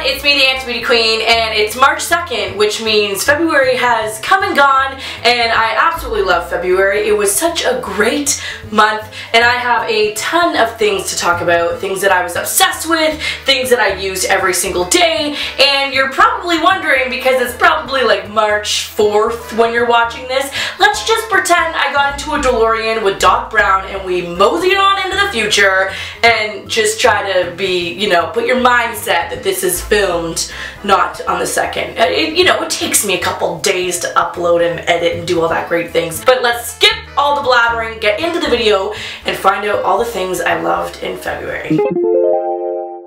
it's me, the Anti-Beauty Queen, and it's March 2nd, which means February has come and gone, and I absolutely love February. It was such a great month, and I have a ton of things to talk about, things that I was obsessed with, things that I used every single day, and you're probably wondering, because it's probably like March 4th when you're watching this, let's just pretend I got into a DeLorean with Doc Brown and we moseyed on into the future and just try to be, you know, put your mindset that this is filmed not on the 2nd. It takes me a couple days to upload and edit and do all that great things. But let's skip all the blabbering, get into the video, and find out all the things I loved in February.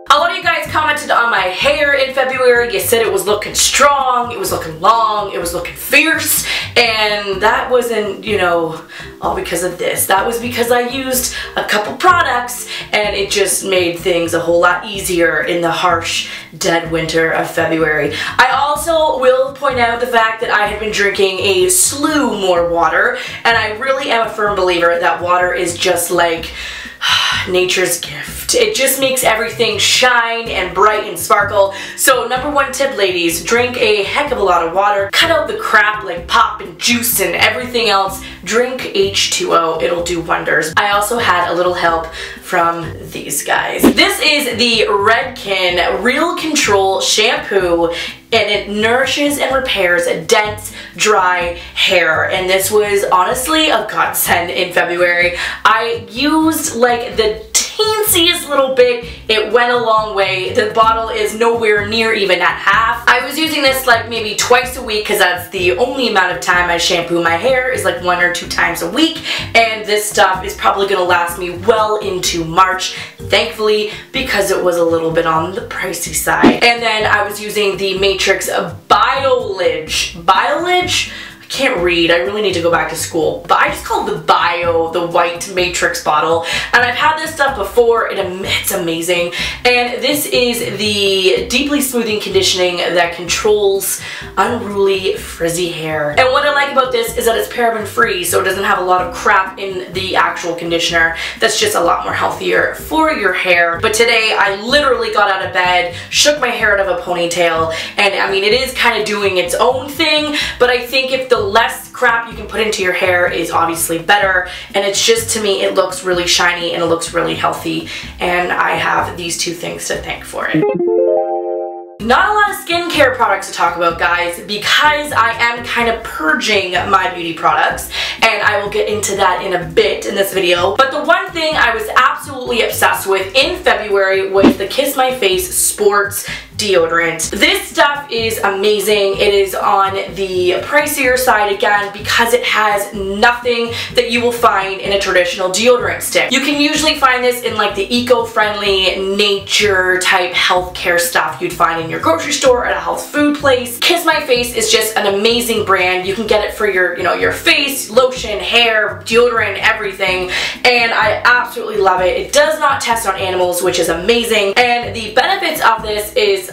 A lot of you guys commented on my hair in February. You said it was looking strong, it was looking long, it was looking fierce, and that wasn't, all because of this. That was because I used a couple products and it just made things a whole lot easier in the harsh, dead winter of February. I also will point out the fact that I had been drinking a slew more water, and I really am a firm believer that water is just like nature's gift. It just makes everything shine and bright and sparkle. So #1 tip, ladies, drink a heck of a lot of water. Cut out the crap like pop and juice and everything else. Drink H2O, it'll do wonders. I also had a little help from these guys. This is the Redken Real Control Shampoo, and it nourishes and repairs dense, dry hair. And this was honestly a godsend in February. I used like the teensiest little bit. It went a long way. The bottle is nowhere near even at half. I was using this like maybe twice a week because that's the only amount of time I shampoo my hair, is like 1 or 2 times a week. And this stuff is probably gonna last me well into March, thankfully, because it was a little bit on the pricey side. And then I was using the Matrix BioLidge. BioLidge? I can't read, I really need to go back to school, but I just call it the white Matrix bottle, and I've had this stuff before, it's amazing. And this is the deeply smoothing conditioning that controls unruly frizzy hair. And what I like about this is that it's paraben free, so it doesn't have a lot of crap in the actual conditioner. That's just a lot more healthier for your hair. But today I literally got out of bed, shook my hair out of a ponytail, and I mean, it is kind of doing its own thing, but I think if the less crap you can put into your hair is obviously better, and it's just, to me, it looks really shiny and it looks really healthy, and I have these 2 things to thank for it. Not a lot of skincare products to talk about, guys, because I am kind of purging my beauty products, and I will get into that in a bit in this video. But the one thing I was absolutely obsessed with in February was the Kiss My Face Sports deodorant. This stuff is amazing. It is on the pricier side again because it has nothing that you will find in a traditional deodorant stick. You can usually find this in like the eco-friendly nature type healthcare stuff you'd find in your grocery store at a health food place. Kiss My Face is just an amazing brand. You can get it for your, your face, lotion, hair, deodorant, everything, and I absolutely love it. It does not test on animals, which is amazing, and the benefits of this is,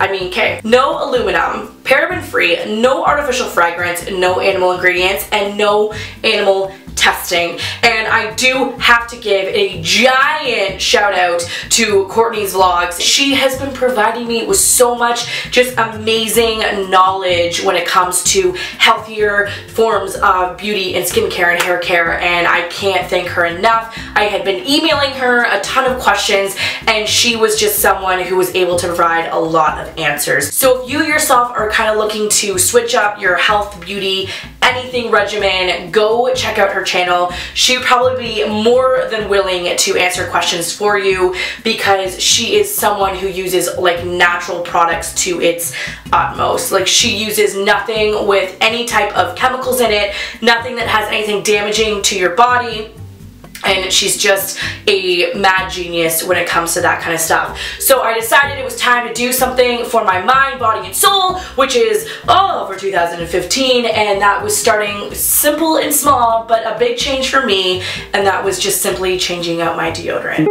no aluminum, paraben free, no artificial fragrance, no animal ingredients, and no animal testing. And I do have to give a giant shout out to Courtney's vlogs. She has been providing me with so much just amazing knowledge when it comes to healthier forms of beauty and skincare and hair care, and I can't thank her enough. I had been emailing her a ton of questions, and she was just someone who was able to provide a lot of answers. So if you yourself are kind of looking to switch up your health, beauty, anything regimen, go check out her channel. She would probably be more than willing to answer questions for you, because she is someone who uses like natural products to its utmost. Like, she uses nothing with any type of chemicals in it, nothing that has anything damaging to your body. And she's just a mad genius when it comes to that kind of stuff. So I decided it was time to do something for my mind, body, and soul, which is all over 2015, and that was starting simple and small, but a big change for me, and that was just simply changing out my deodorant.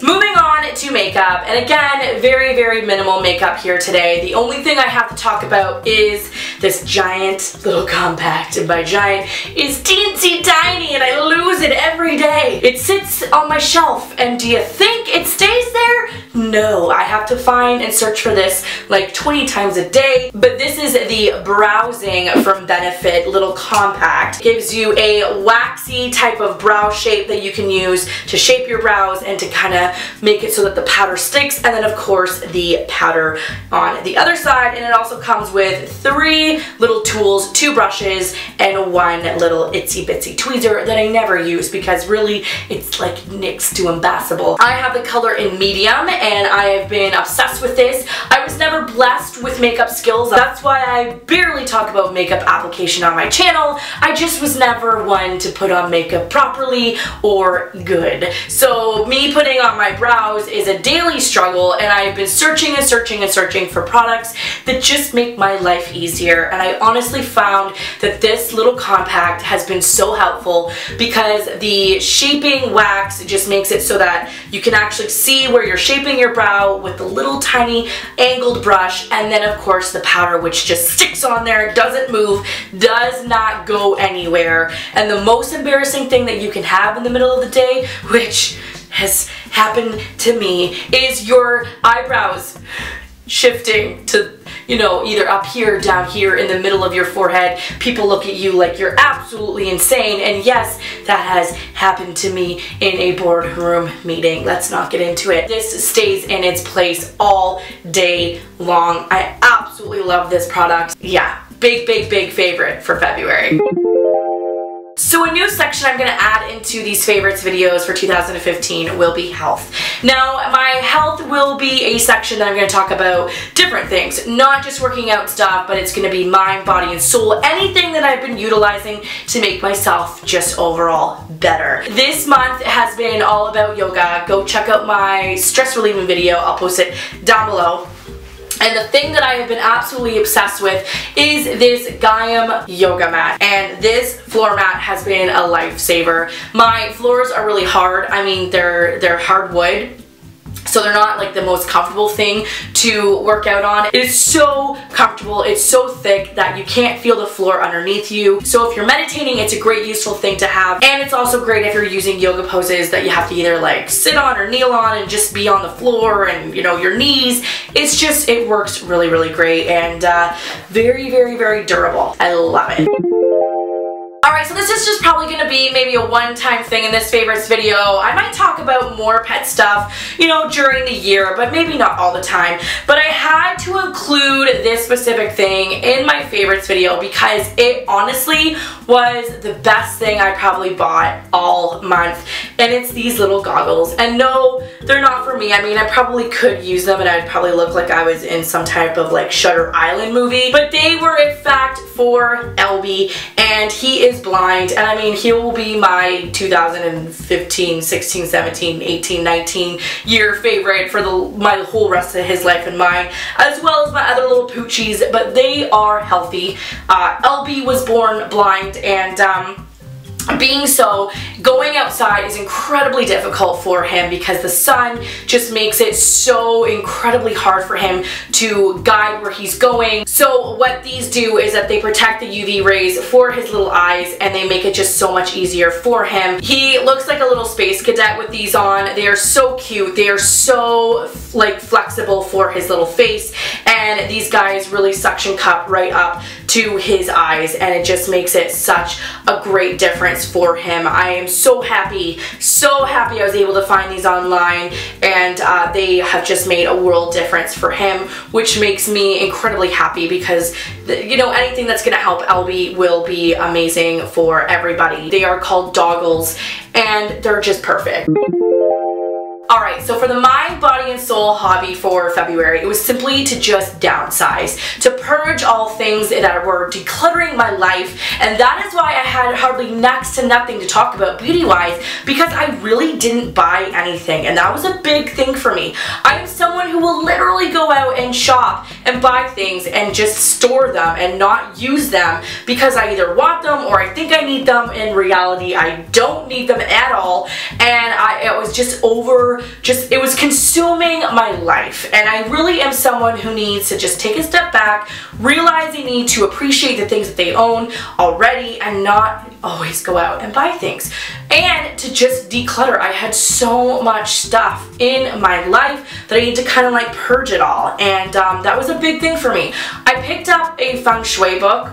Moving on on to makeup, and again, very, very minimal makeup here today. The only thing I have to talk about is this giant little compact, and by giant is teensy tiny, and I lose it every day. It sits on my shelf, and do you think it stays there? No, I have to find and search for this like 20 times a day, but this is the Browsing from Benefit little compact. It gives you a waxy type of brow shape that you can use to shape your brows and to kind of make it so that the powder sticks, and then of course the powder on the other side. And it also comes with 3 little tools, 2 brushes, and 1 little itsy bitsy tweezer that I never use because really it's like next to impossible. I have the color in medium and I have been obsessed with this. I was never blessed with makeup skills. That's why I barely talk about makeup application on my channel. I just was never one to put on makeup properly or good. So me putting on my brows is a daily struggle, and I've been searching and searching and searching for products that just make my life easier, and I honestly found that this little compact has been so helpful because the shaping wax just makes it so that you can actually see where you're shaping your brow with the little tiny angled brush, and then of course the powder, which just sticks on there, doesn't move, does not go anywhere. And the most embarrassing thing that you can have in the middle of the day, which has happened to me, is your eyebrows shifting to, you know, either up here or down here in the middle of your forehead. People look at you like you're absolutely insane, and yes, that has happened to me in a boardroom meeting. Let's not get into it. This stays in its place all day long. I absolutely love this product. Yeah, big, big, big favorite for February. So a new section I'm going to add into these favorites videos for 2015 will be health. Now, my health will be a section that I'm going to talk about different things, not just working out stuff, but it's going to be mind, body, and soul, anything that I've been utilizing to make myself just overall better. This month has been all about yoga. Go check out my stress relieving video. I'll post it down below. And the thing that I have been absolutely obsessed with is this Gaiam yoga mat. And this floor mat has been a lifesaver. My floors are really hard. I mean, they're hardwood, so they're not like the most comfortable thing to work out on. It is so comfortable, it's so thick that you can't feel the floor underneath you. So if you're meditating, it's a great useful thing to have. And it's also great if you're using yoga poses that you have to either like sit on or kneel on and just be on the floor and, you know, your knees. It's just, it works really, really great, and very, very, very durable. I love it. Alright, so this is just probably going to be maybe a one-time thing in this favorites video. I might talk about more pet stuff, you know, during the year, but maybe not all the time. But I had to include this specific thing in my favorites video because it honestly was the best thing I probably bought all month. And it's these little goggles. And no, they're not for me. I mean, I probably could use them and I'd probably look like I was in some type of like Shutter Island movie. But they were in fact for Elby, and he is blind, and I mean, he will be my 2015, 16, 17, 18, 19 year favorite for my whole rest of his life and mine, as well as my other little poochies, but they are healthy. Elby was born blind, and being so, going outside is incredibly difficult for him because the sun just makes it so incredibly hard for him to guide where he's going. So what these do is that they protect the UV rays for his little eyes, and they make it just so much easier for him. He looks like a little space cadet with these on. They are so cute. They are so like flexible for his little face, and these guys really suction cup right up to his eyes, and it just makes it such a great difference for him. I am so happy I was able to find these online, and they have just made a world difference for him, which makes me incredibly happy because, you know, anything that's going to help Elby will be amazing for everybody. They are called doggles, and they're just perfect. Alright, so for the mind, body, and soul hobby for February, it was simply to just downsize, to purge all things that were decluttering my life, and that is why I had hardly next to nothing to talk about beauty-wise, because I really didn't buy anything, and that was a big thing for me. I am someone who will literally go out and shop and buy things and just store them and not use them because I either want them or I think I need them. In reality, I don't need them at all, and it was just over it was consuming my life. And I really am someone who needs to just take a step back, realize they need to appreciate the things that they own already and not always go out and buy things. And to just declutter. I had so much stuff in my life that I need to kind of like purge it all. And that was a big thing for me. I picked up a feng shui book.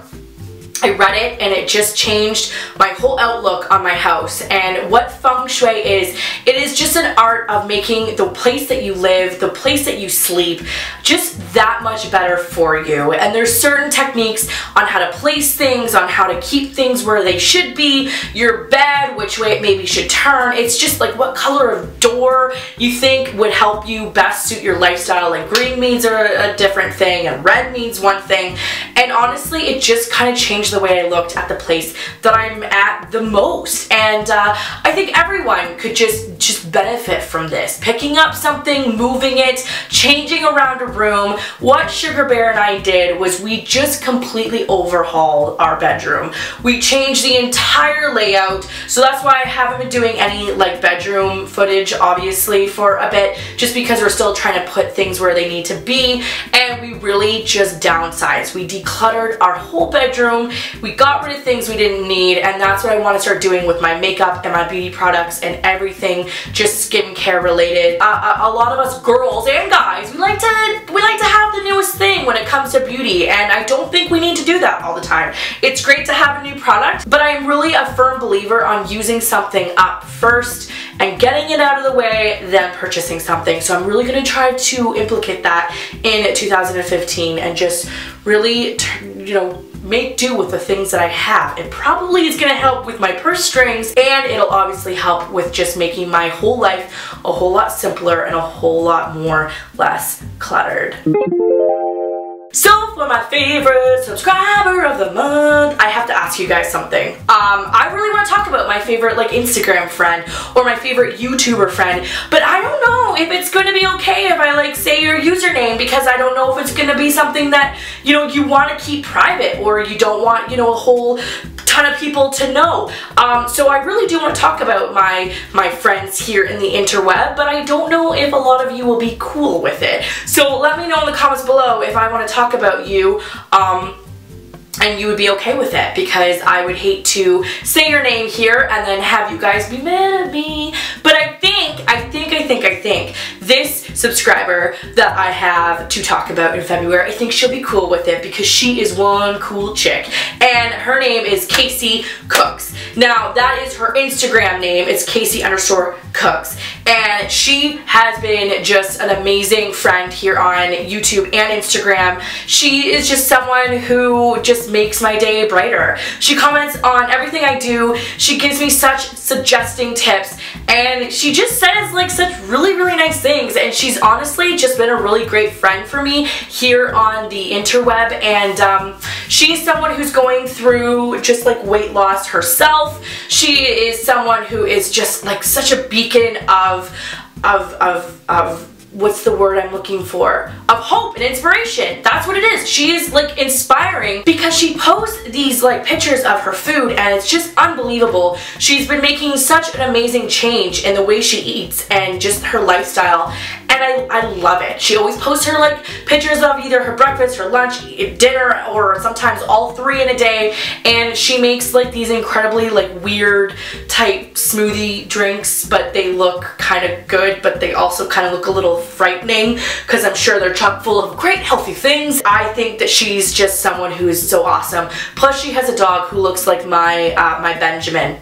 I read it and it just changed my whole outlook on my house. And what feng shui is, it is just an art of making the place that you live, the place that you sleep, just that much better for you. And there's certain techniques on how to place things, on how to keep things where they should be, your bed, which way it maybe should turn. It's just like what color of door you think would help you best suit your lifestyle. Like green means are a different thing and red means one thing. And honestly, it just kind of changed the way I looked at the place that I'm at the most. And I think everyone could just benefit from this. Picking up something, moving it, changing around a room. What Sugar Bear and I did was we just completely overhauled our bedroom. We changed the entire layout, so that's why I haven't been doing any like bedroom footage obviously for a bit, just because we're still trying to put things where they need to be. And we really just downsized. We decluttered our whole bedroom. We got rid of things we didn't need, and that's what I want to start doing with my makeup and my beauty products and everything just skincare related. A lot of us girls and guys, we like to have the newest thing when it comes to beauty, and I don't think we need to do that all the time. It's great to have a new product, but I'm really a firm believer on using something up first and getting it out of the way, then purchasing something. So I'm really going to try to implicate that in 2015 and just really, you know, make do with the things that I have. It probably is going to help with my purse strings, and it'll obviously help with just making my whole life a whole lot simpler and a whole lot more less cluttered. So for my favorite subscriber of the month, I have to ask you guys something. I really want to talk about my favorite like Instagram friend or my favorite YouTuber friend, but I don't know if it's going to be okay if I like say your username, because I don't know if it's going to be something that, you know, you want to keep private or you don't want, you know, a whole ton of people to know. So I really do want to talk about my friends here in the interweb, but I don't know if a lot of you will be cool with it. So let me know in the comments below if I want to talk about you and you would be okay with it, because I would hate to say your name here and then have you guys be mad at me. But I think this subscriber that I have to talk about in February, I think she'll be cool with it, because she is one cool chick, and her name is Casey Cooks. Now that is her Instagram name. It's Casey_Cooks, and she has been just an amazing friend here on YouTube and Instagram. She is just someone who just makes my day brighter. She comments on everything I do. She gives me such suggesting tips, and she just says like such really nice things, and she's honestly just been a really great friend for me here on the interweb. And she's someone who's going through just like weight loss herself. She is someone who is just like such a beacon of what's the word I'm looking for? Of hope and inspiration. That's what it is. She is like inspiring because she posts these like pictures of her food, and it's just unbelievable. She's been making such an amazing change in the way she eats and just her lifestyle, and I love it. She always posts her like pictures of either her breakfast, her lunch, dinner, or sometimes all three in a day, and she makes like these incredibly like weird type smoothie drinks, but they look kind of good, but they also kind of look a little frightening because I'm sure they're chock full of great healthy things. I think that she's just someone who is so awesome. Plus she has a dog who looks like my Benjamin.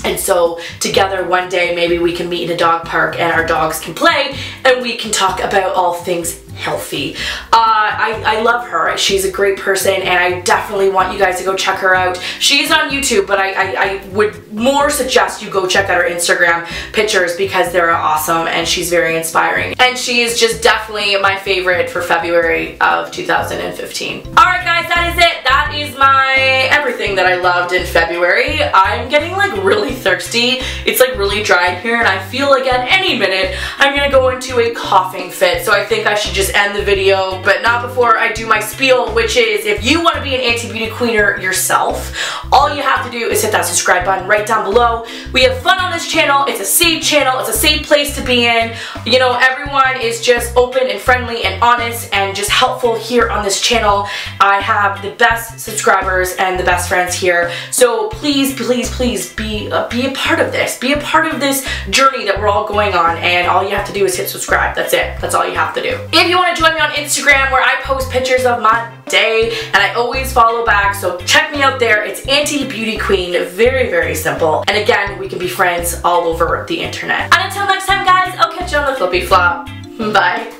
And so together one day maybe we can meet in a dog park and our dogs can play and we can talk about all things healthy. I love her. She's a great person, and I definitely want you guys to go check her out. She's on YouTube, but I would more suggest you go check out her Instagram pictures because they're awesome and she's very inspiring. And she is just definitely my favorite for February of 2015. Alright guys, that is it. That is my everything that I loved in February. I'm getting like really thirsty. It's like really dry in here, and I feel like at any minute I'm gonna go into a coughing fit, so I think I should just just end the video, but not before I do my spiel, which is if you want to be an anti-beauty queener yourself, all you have to do is hit that subscribe button right down below. We have fun on this channel. It's a safe channel. It's a safe place to be in. You know, everyone is just open and friendly and honest and just helpful here on this channel. I have the best subscribers and the best friends here. So please, please, please be a part of this. Be a part of this journey that we're all going on, and all you have to do is hit subscribe. That's it. That's all you have to do. If you want to join me on Instagram, where I post pictures of my day and I always follow back, so check me out there. It's Anti-Beauty Queen. Very, very simple. And again, we can be friends all over the internet. And until next time, guys, I'll catch you on the flippy flop. Bye.